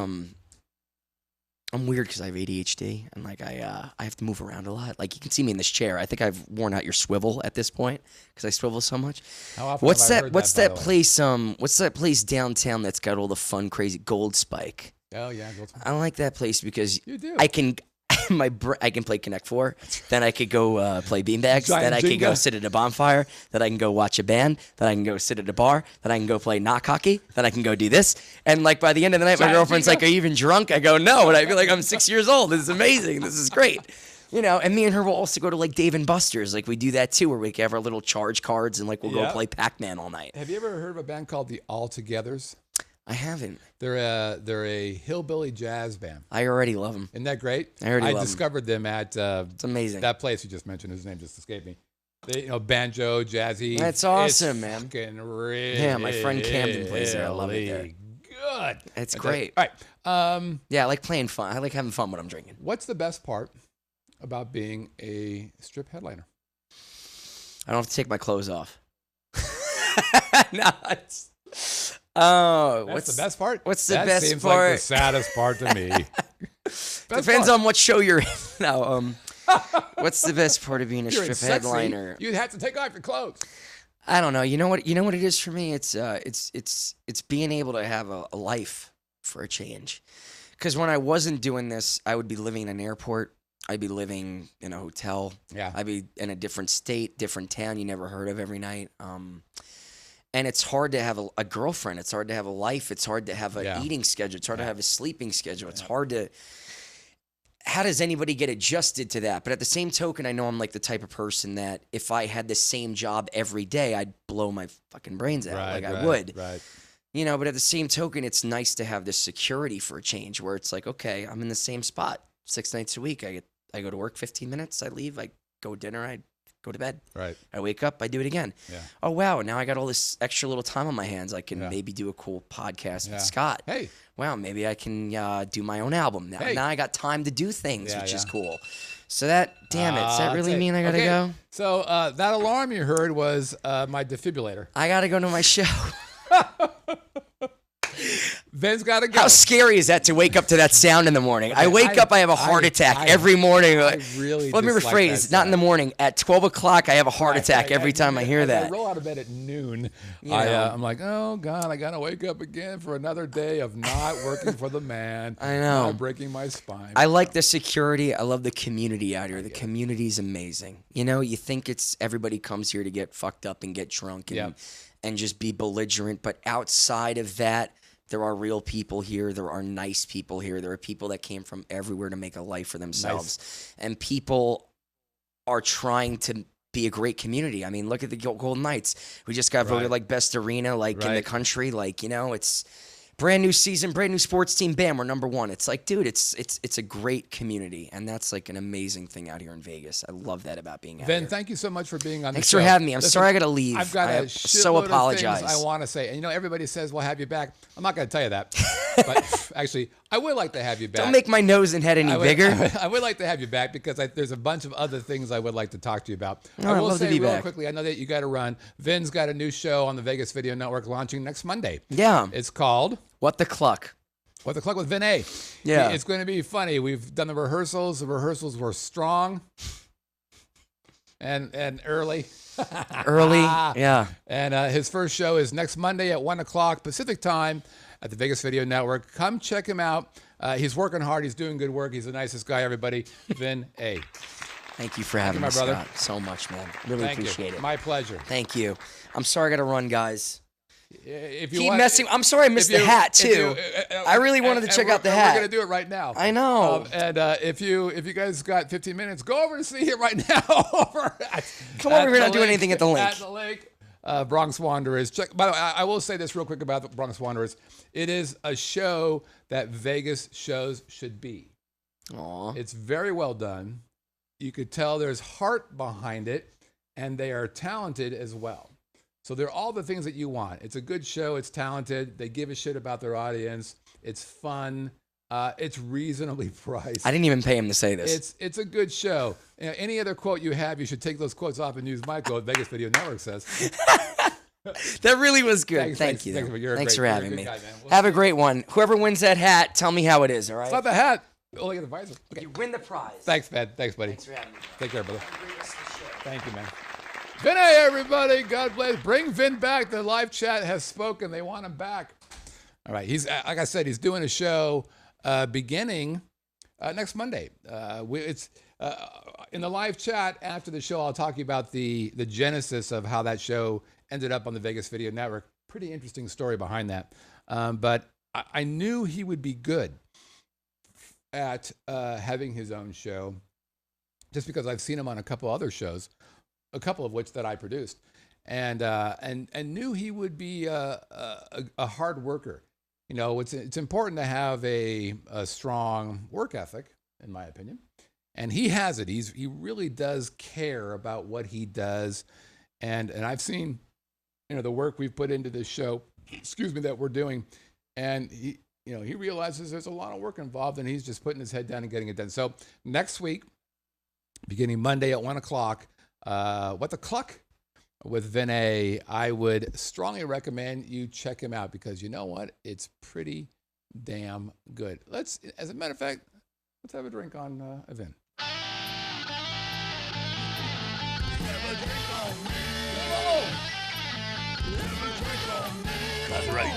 I'm weird because I have ADHD and like I have to move around a lot. Like you can see me in this chair. I think I've worn out your swivel at this point because I swivel so much. How often What's have I that? heard What's that, by that the way? place? What's that place downtown that's got all the fun, crazy Gold Spike? Oh yeah, Gold Spike. I like that place because You do. I can I can play Connect Four, then I could go play beanbags, Giant then I could go Jenga. sit at a bonfire, then I can go watch a band, then I can go sit at a bar, then I can go play knock hockey, then I can go do this. And like by the end of the night, my Giant girlfriend's Jenga. like, "Are you even drunk?" I go, "No," and I feel like I'm 6 years old. This is amazing. This is great. You know, and me and her will also go to like Dave and Buster's. Like we do that too, where we have our little charge cards and like we'll go Yeah. play Pac-Man all night. Have you ever heard of a band called the All-Togethers? I haven't. They're a hillbilly jazz band. I already love them. Isn't that great? I already love 'em. discovered them at It's amazing. that place you just mentioned. Whose name just escaped me. They, banjo, jazzy. That's awesome, it's man. Fucking really, Yeah, my friend Camden plays there. I love it there. Good. It's That's great. All right. Yeah, I like playing fun. I like having fun when I'm drinking. What's the best part about being a strip headliner? I don't have to take my clothes off. No, it's, oh, That's what's the best part? what's the that best seems part? like the saddest part to me. Depends on what show you're in. No, what's the best part of being a You're in strip sexy, headliner? you'd have to take off your clothes. I don't know. You know what? You know what it is for me. It's being able to have a life for a change. Because when I wasn't doing this, I would be living in an airport. I'd be living in a hotel. Yeah. I'd be in a different state, different town you never heard of every night. And it's hard to have a girlfriend. It's hard to have a life. It's hard to have an Yeah. eating schedule. It's hard to have a sleeping schedule. It's hard to. How does anybody get adjusted to that? But at the same token, I know I'm like the type of person that if I had the same job every day, I'd blow my fucking brains out. I would. Right. You know, but at the same token, it's nice to have this security for a change where it's like, okay, I'm in the same spot 6 nights a week. I go to work 15 minutes, I leave, I go dinner, I go to bed. Right. I wake up, I do it again. Yeah. Oh, wow, now I got all this extra little time on my hands. I can Yeah. maybe do a cool podcast Yeah. with Scott. Hey. Wow, maybe I can do my own album. Now, Hey. now I got time to do things, Yeah, which is yeah. cool. So that, damn it, does that really that's it. mean I gotta Okay, go? So that alarm you heard was my defibrillator. I gotta go to my show. Vin's got to go. How scary is that to wake up to that sound in the morning? I wake up, I have a heart attack every morning. really Let me dislike rephrase, that not in the sound. morning. At 12 o'clock, I have a heart Right, attack right, every time I hear as that. I roll out of bed at noon. You know. I'm like, oh God, I gotta wake up again for another day of not working for the man. I know. Not breaking my spine. I like the security. I love the community out here. The community's amazing. You know, you think it's everybody comes here to get fucked up and get drunk and, Yeah. and just be belligerent. But outside of that, there are real people here. There are nice people here. There are people that came from everywhere to make a life for themselves. And people are trying to be a great community. I mean, look at the Golden Knights. We just got voted Right. like best arena like in the Right. country. Like, you know, it's brand new season, brand new sports team. Bam, we're number one. It's like, dude, it's a great community. And that's like an amazing thing out here in Vegas. I love that about being out Vin, here. thank you so much for being on the Thanks show. for having me. I'm Listen, sorry I got to leave. I've got I a so shitload apologize. of things I want to say. And everybody says we'll have you back. I'm not going to tell you that. But actually, I would like to have you back. Don't make my nose and head any bigger. I would like to have you back because there's a bunch of other things I would like to talk to you about. All I right, will love to say be real back. quickly, I know that you got to run. Vin's got a new show on the Vegas Video Network launching next Monday. Yeah. It's called What the Cluck? What the Cluck with Vin A. Yeah. It's going to be funny. We've done the rehearsals. The rehearsals were strong and early. Early. Yeah. And his first show is next Monday at 1 o'clock Pacific time at the Vegas Video Network. Come check him out. He's working hard. He's doing good work. He's the nicest guy, everybody. Vin A. Thank you for having my me, brother. Scott, so much, man. Really Thank appreciate you. it. My pleasure. Thank you. I'm sorry I got to run, guys. If you Keep want, messing. I'm sorry I missed the hat too. I really wanted to check out the hat. We're gonna do it right now. I know. And if you guys got 15 minutes, go over to see it right now. Come over here, the not do link, anything at the link. At the link. Bronx Wanderers. Check. By the way, I will say this real quick about the Bronx Wanderers. It is a show that Vegas shows should be. Aw. It's very well done. You could tell there's heart behind it, and they are talented as well. So they're all the things that you want. It's a good show. It's talented. They give a shit about their audience. It's fun. It's reasonably priced. I didn't even pay him to say this. It's a good show. You know, any other quote you have, you should take those quotes off and use my quote. Vegas Video Network says. That really was good. Thanks, Thank you. thanks, though. you're a Thanks great- for you're a having good me. guy, man. We'll Have a great one. Whoever wins that hat, tell me how it is. All right. It's not the hat. Oh, you get the visor. Okay. You win the prize. Thanks, man. Thanks, buddy. Thanks for having me. Take care, brother. Have a great rest of the show. Thank you, man. Vin A, everybody. God bless. Bring Vin back. The live chat has spoken. They want him back. All right. He's, like I said, he's doing a show beginning next Monday. It's in the live chat after the show. I'll talk to you about the genesis of how that show ended up on the Vegas Video Network. Pretty interesting story behind that. But I knew he would be good at having his own show, just because I've seen him on a couple other shows, a couple of which that I produced, and knew he would be a hard worker. You know, it's important to have a strong work ethic, in my opinion, and he has it. He really does care about what he does, and I've seen, you know, the work we've put into this show, that we're doing, and he realizes there's a lot of work involved, and he's just putting his head down and getting it done. So next week, beginning Monday at 1 o'clock, What the Cluck with Vin A, I would strongly recommend you check him out, because you know what? It's pretty damn good. As a matter of fact, let's have a drink on Vin. That's right.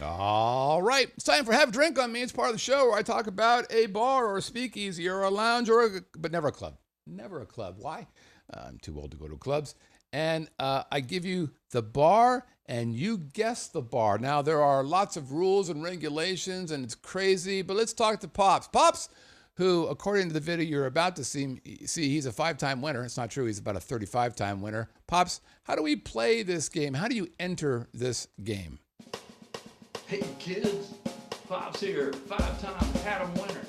All right, it's time for Have a Drink on Me. It's part of the show where I talk about a bar or a speakeasy or a lounge but never a club. Never a club. Why? I'm too old to go to clubs. And I give you the bar, and you guess the bar. Now, there are lots of rules and regulations, and it's crazy, but let's talk to Pops. Pops, who, according to the video you're about to see, he's a 5-time winner. It's not true. He's about a 35-time winner. Pops, how do we play this game? How do you enter this game? Hey kids, Pops here, 5-time Haddam winner.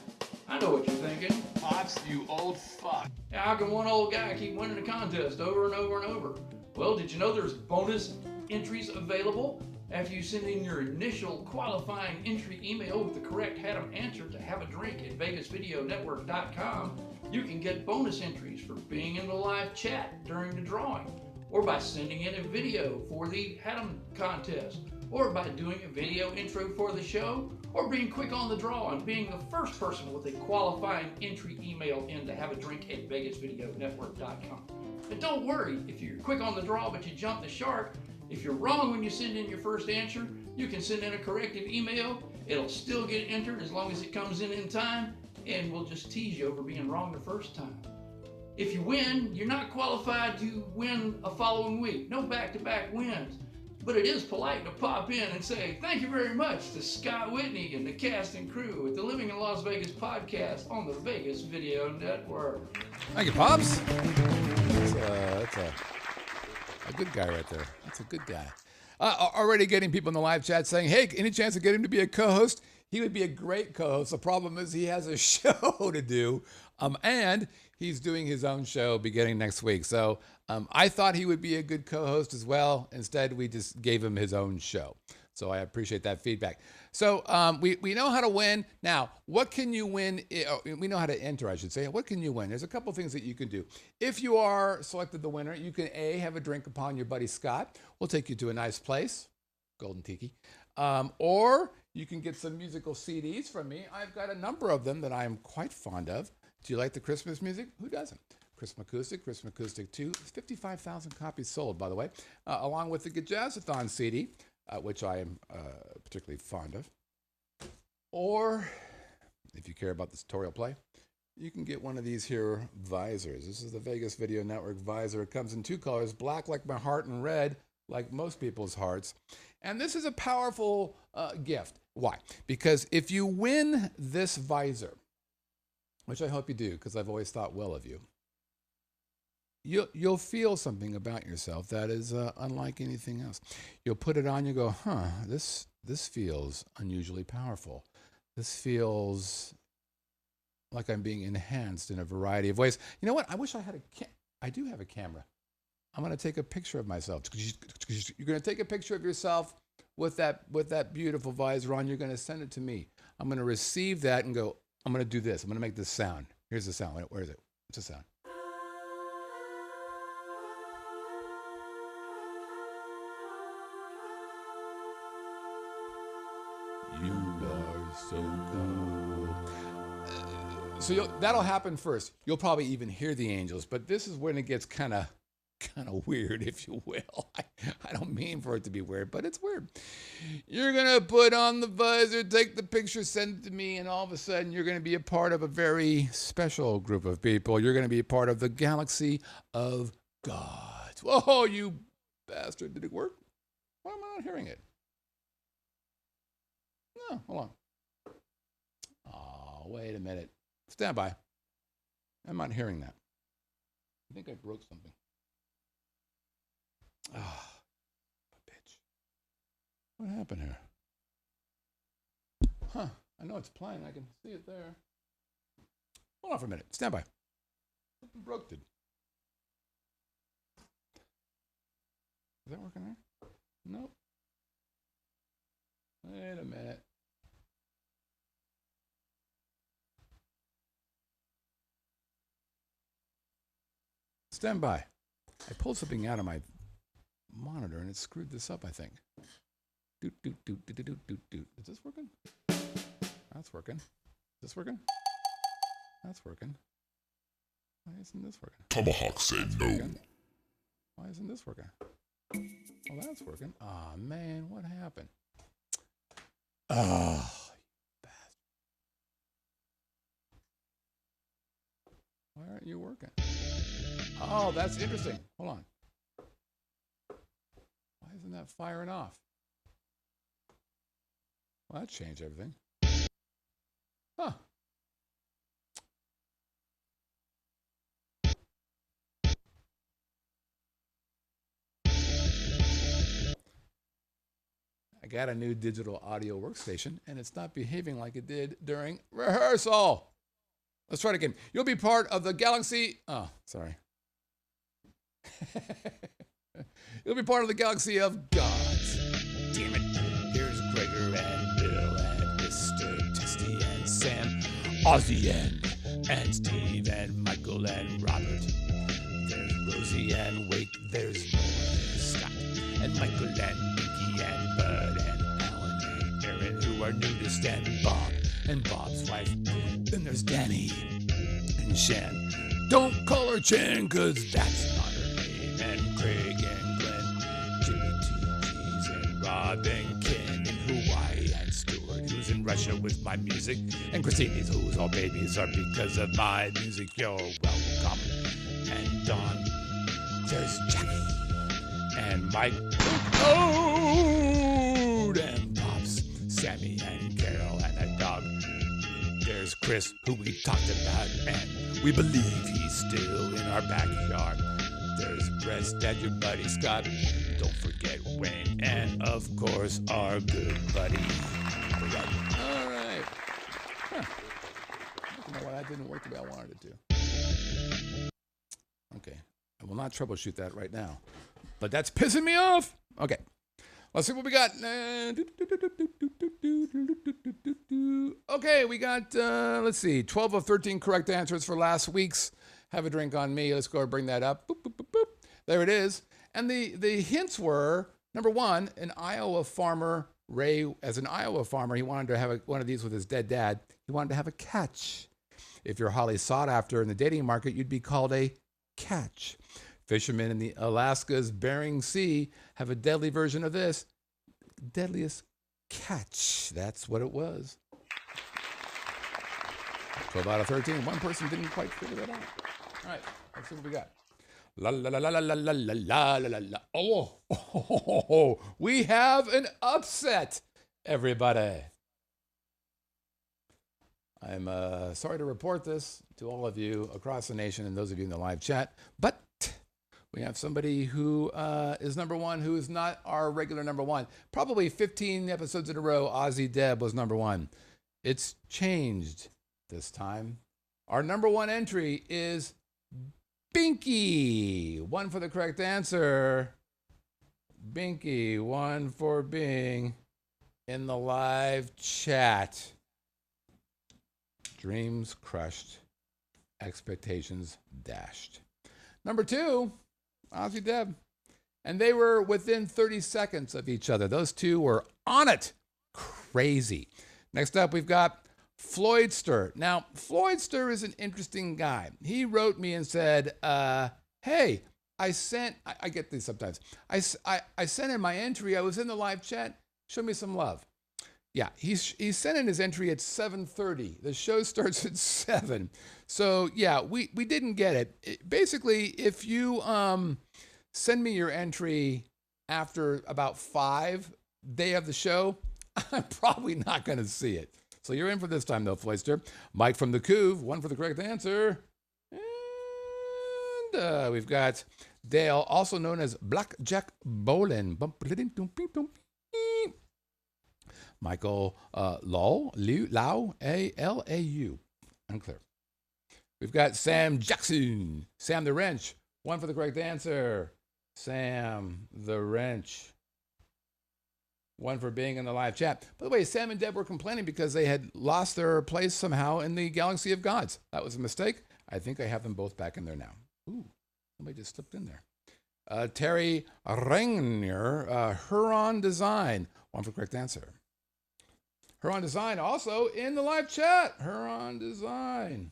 I know what you're thinking. Pops, you old fuck. How can one old guy keep winning a contest over and over and over? Well, did you know there's bonus entries available? After you send in your initial qualifying entry email with the correct Haddam answer to haveadrink@vegasvideonetwork.com, you can get bonus entries for being in the live chat during the drawing, or by sending in a video for the Haddam contest, or by doing a video intro for the show, or being quick on the draw and being the first person with a qualifying entry email in to haveadrink@vegasvideonetwork.com. And don't worry if you're quick on the draw but you jump the shark. If you're wrong when you send in your first answer, you can send in a corrective email. It'll still get entered as long as it comes in time, and we'll just tease you over being wrong the first time. If you win, you're not qualified to win a following week. No back-to-back wins. But it is polite to pop in and say thank you very much to Scott Whitney and the cast and crew at the Living in Las Vegas podcast on the Vegas Video Network. Thank you, Pops. That's a good guy right there. That's a good guy. Already getting people in the live chat saying, hey, any chance of getting him to be a co-host? He would be a great co-host. The problem is he has a show to do, and he's doing his own show beginning next week. So I thought he would be a good co-host as well. Instead, we just gave him his own show. So I appreciate that feedback. So we know how to win. Now, what can you win? We know how to enter, I should say. What can you win? There's a couple things that you can do. If you are selected the winner, you can A, have a drink upon your buddy Scott. We'll take you to a nice place, Golden Tiki. Or you can get some musical CDs from me. I've got a number of them that I'm quite fond of. Do you like the Christmas music? Who doesn't? Christmas Acoustic 2, 55,000 copies sold, by the way, along with the Get Jazzathon CD, which I am particularly fond of. Or, if you care about the tutorial play, you can get one of these here visors. This is the Vegas Video Network visor. It comes in two colors, black like my heart and red like most people's hearts. And this is a powerful gift. Why? Because if you win this visor, which I hope you do because I've always thought well of you, you'll feel something about yourself that is unlike anything else. You'll put it on, you go, this feels unusually powerful. This feels like I'm being enhanced in a variety of ways. You know what? I wish I had I do have a camera. I'm going to take a picture of myself. You're going to take a picture of yourself with that beautiful visor on. You're going to send it to me. I'm going to receive that and go, I'm going to do this. I'm going to make this sound. Here's the sound. Where is it? What's the sound? so cool. So that'll happen first. You'll probably even hear the angels, but this is when it gets kind of weird, if you will. I don't mean for it to be weird, but it's weird. You're going to put on the visor, take the picture, send it to me, and all of a sudden you're going to be a part of a very special group of people. You're going to be a part of the galaxy of gods. Whoa, you bastard. Did it work? Why am I not hearing it? No, hold on. Oh, wait a minute. Stand by. I'm not hearing that. I think I broke something. Ah, bitch. What happened here? Huh. I know it's playing. I can see it there. Hold on for a minute. Stand by. Something broke it. Is that working there? Nope. Wait a minute. Stand by. I pulled something out of my monitor and it screwed this up, I think. Doot, doot, doot, doot, doot, doot, doot. Is this working? That's working. Is this working? That's working. Why isn't this working? Tomahawk said no. Working. Why isn't this working? Well, that's working. Aw, man, what happened? Oh, you bastard. Why aren't you working? Oh, that's interesting. Hold on. Why isn't that firing off? Well, that changed everything. Huh. I got a new digital audio workstation, and it's not behaving like it did during rehearsal. Let's try it again. You'll be part of the galaxy. Oh, sorry. You'll be part of the galaxy of gods. Damn it. Here's Gregor and Bill and Mr. Testy and Sam, Ozzy and Steve and Michael and Robert. There's Rosie and Wake. There's Noah. There's Scott and Michael and Mickey and Bud and Alan and Aaron, who are nudist, and Bob and Bob's wife. Then there's Danny and Shan. Don't call her Chan, 'cause that's not her name. And Craig and Glenn, Jimmy T.G.'s and Rob and Ken in Hawaii and Stuart, who's in Russia with my music. And Christina's, who's all babies are because of my music. You're welcome. And Don, there's Jackie and Mike. Oh, and Pops, Sammy and Carol and a dog. There's Chris, who we talked about, and we believe he's still in our backyard. There's Breast and your buddy Scott. Don't forget Wayne, and of course our good buddy Brett. All right. Huh. I don't know why that didn't work the way I wanted it to. Okay. I will not troubleshoot that right now, but that's pissing me off. Okay. Let's see what we got. Okay, we got, let's see, 12 of 13 correct answers for last week's Have a Drink on Me. Let's go bring that up. Boop, boop, boop, boop. There it is. And the hints were, number one, an Iowa farmer, Ray, as an Iowa farmer, he wanted to have one of these with his dead dad. He wanted to have a catch. If you're highly sought after in the dating market, you'd be called a catch. Fishermen in the Alaska's Bering Sea have a deadly version of this. Deadliest catch. That's what it was. 12 out of 13. One person didn't quite figure that out. All right, let's see what we got. La la la la la la la la la la la. Oh, we have an upset, everybody. I'm sorry to report this to all of you across the nation and those of you in the live chat, but we have somebody who is number one who is not our regular number one. Probably 15 episodes in a row, Ozzy Deb was number one. It's changed this time. Our number one entry is Binky. One for the correct answer. Binky, one for being in the live chat. Dreams crushed, expectations dashed. Number two, Ozzy Deb. And they were within 30 seconds of each other. Those two were on it. Crazy. Next up, we've got Floydster. Now, Floydster is an interesting guy. He wrote me and said, hey, I get these sometimes. I sent in my entry. I was in the live chat. Show me some love. Yeah, he sent in his entry at 7:30. The show starts at 7. So, yeah, we didn't get it. Basically, if you send me your entry after about 5, day of the show, I'm probably not going to see it. So you're in for this time, though, Floyster. Mike from the Couve, 1 for the correct answer. And we've got Dale, also known as Blackjack Bolin. Michael Lau, A-L-A-U. Unclear. We've got Sam Jackson. Sam the Wrench, 1 for the correct answer. Sam the Wrench. 1 for being in the live chat. By the way, Sam and Deb were complaining because they had lost their place somehow in the Galaxy of Gods. That was a mistake. I think I have them both back in there now. Ooh, somebody just slipped in there. Terry Rangner, Huron Design. 1 for correct answer. Huron Design also in the live chat. Huron Design.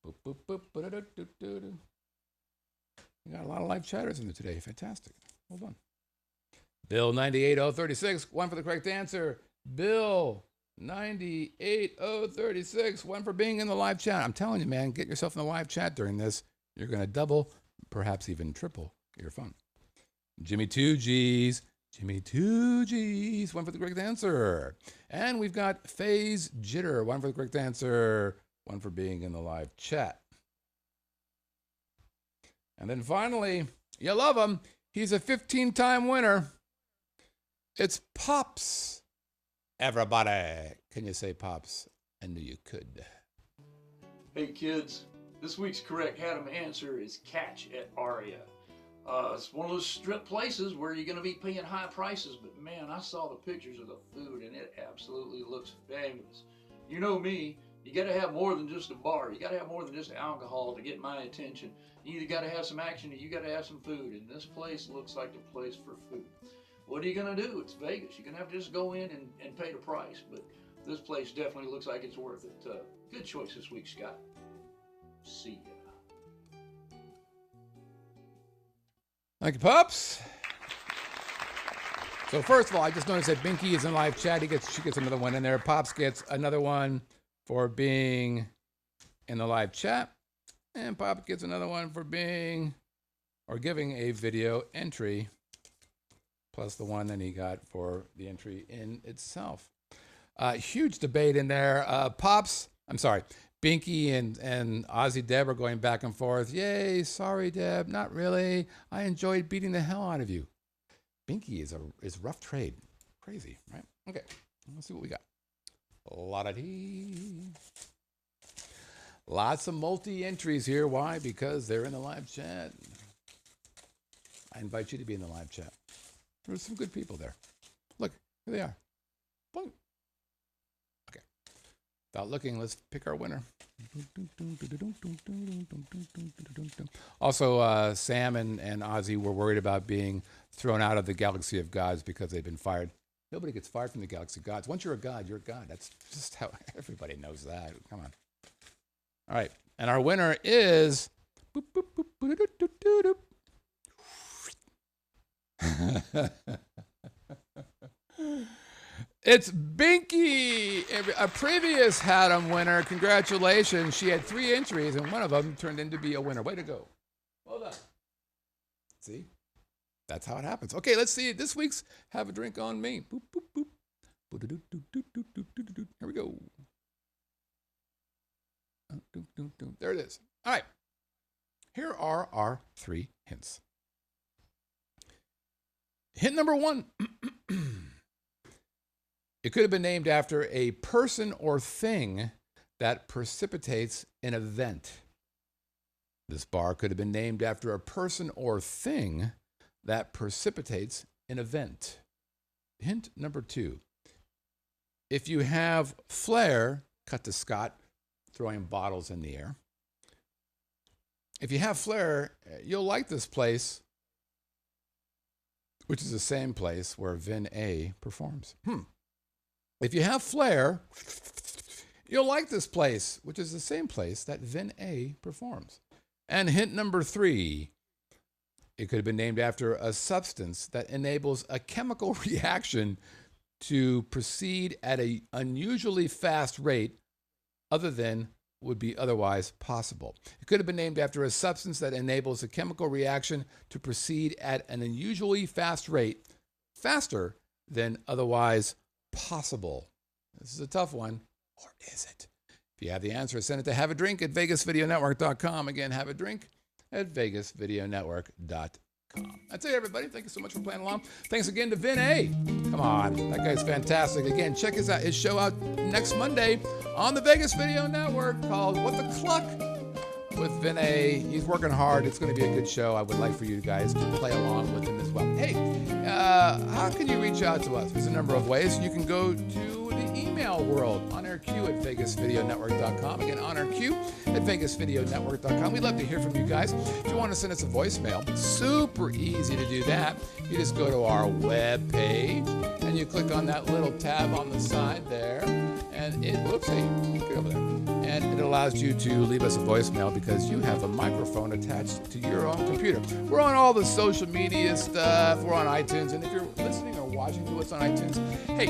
Boop, boop, boop, ba-da-da-do-do-do. We got a lot of live chatters in there today. Fantastic. Hold on. Bill 98036, 1 for the correct answer. Bill 98036, 1 for being in the live chat. I'm telling you, man, get yourself in the live chat during this. You're going to double, perhaps even triple your fun. Jimmy 2Gs. Jimmy 2Gs, 1 for the correct answer. And we've got Phase Jitter, 1 for the correct answer. 1 for being in the live chat. And then finally, you love him. He's a 15-time winner. It's Pops. Everybody, can you say Pops? I knew you could. Hey kids, this week's correct Haddam answer is Catch at Aria. It's one of those strip places where you're going to be paying high prices, but man, I saw the pictures of the food and it absolutely looks fabulous. You know me, you got to have more than just a bar. You got to have more than just alcohol to get my attention. You either got to have some action or you got to have some food, and this place looks like the place for food. What are you going to do? It's Vegas. You're going to have to just go in and pay the price, but this place definitely looks like it's worth it. Good choice this week, Scott. See ya. Thank you, Pops. So first of all, I just noticed that Binky is in live chat. She gets another one in there. Pops gets another one for being in the live chat. And Pop gets another one for being or giving a video entry, plus the one that he got for the entry in itself. Huge debate in there. Binky and Ozzy Deb are going back and forth. Yay, sorry, Deb, not really. I enjoyed beating the hell out of you. Binky is rough trade. Crazy, right? Okay, let's see what we got. La-da-dee. Lots of multi-entries here. Why? Because they're in the live chat. I invite you to be in the live chat. There's some good people there. Look, here they are. Boom. Okay. Without looking, let's pick our winner. Also, Sam and Ozzy were worried about being thrown out of the Galaxy of Gods because they've been fired. Nobody gets fired from the Galaxy of Gods. Once you're a god, you're a god. That's just how everybody knows that. Come on. All right. And our winner is... It's Binky, a previous Haddam winner. Congratulations. She had 3 entries, and one of them turned into be a winner. Way to go. Well done. See? That's how it happens. Okay, let's see. This week's Have a Drink on Me. Boop, boop, boop. Here we go. There it is. All right. Here are our 3 hints. Hint number 1. It could have been named after a person or thing that precipitates an event. This bar could have been named after a person or thing that precipitates an event. Hint number 2. If you have flair, cut to Scott, throwing bottles in the air. If you have flair, you'll like this place, which is the same place where Vin A performs. If you have flair, you'll like this place, which is the same place that Vin A performs. And hint number 3, it could have been named after a substance that enables a chemical reaction to proceed at an unusually fast rate other than would be otherwise possible. It could have been named after a substance that enables a chemical reaction to proceed at an unusually fast rate, faster than otherwise possible. This is a tough one, or is it? If you have the answer, send it to haveadrink@vegasvideonetwork.com. Again, have a drink at vegasvideonetwork.com. That's it, everybody. Thank you so much for playing along. Thanks again to Vin A. Come on, that guy's fantastic. Again, check his show out next Monday on the Vegas Video Network called What the Cluck with Vin A. He's working hard. It's going to be a good show. I would like for you guys to play along with him as well. Hey, how can you reach out to us? There's a number of ways. You can go to the email world, onairq@vegasvideonetwork.com. Again, onairq@vegasvideonetwork.com. We'd love to hear from you guys. If you want to send us a voicemail, super easy to do that. You just go to our web page and you click on that little tab on the side there, and it, whoops, hey, get over there. And it allows you to leave us a voicemail because you have a microphone attached to your own computer. We're on all the social media stuff. We're on iTunes. And if you're listening or watching to us on iTunes, hey,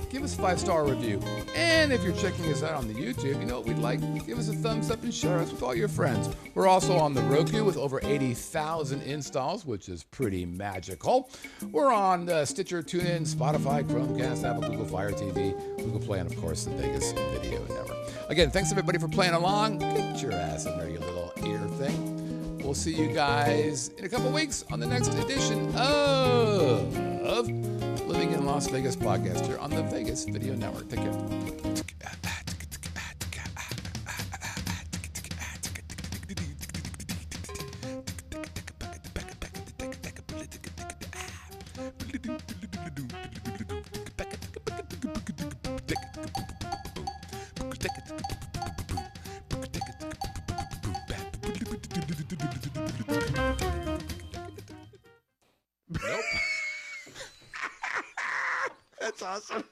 give us a 5-star review. And if you're checking us out on the YouTube, you know what we'd like? Give us a thumbs up and share us with all your friends. We're also on the Roku with over 80,000 installs, which is pretty magical. We're on Stitcher, TuneIn, Spotify, Chromecast, Apple, Google Fire TV, Google Play, and of course the Vegas Video Network. Again, thanks everybody for playing along. Get your ass in there, you little ear thing. We'll see you guys in a couple weeks on the next edition of Living in Las Vegas podcast here on the Vegas Video Network. Take care. Nope. That's awesome.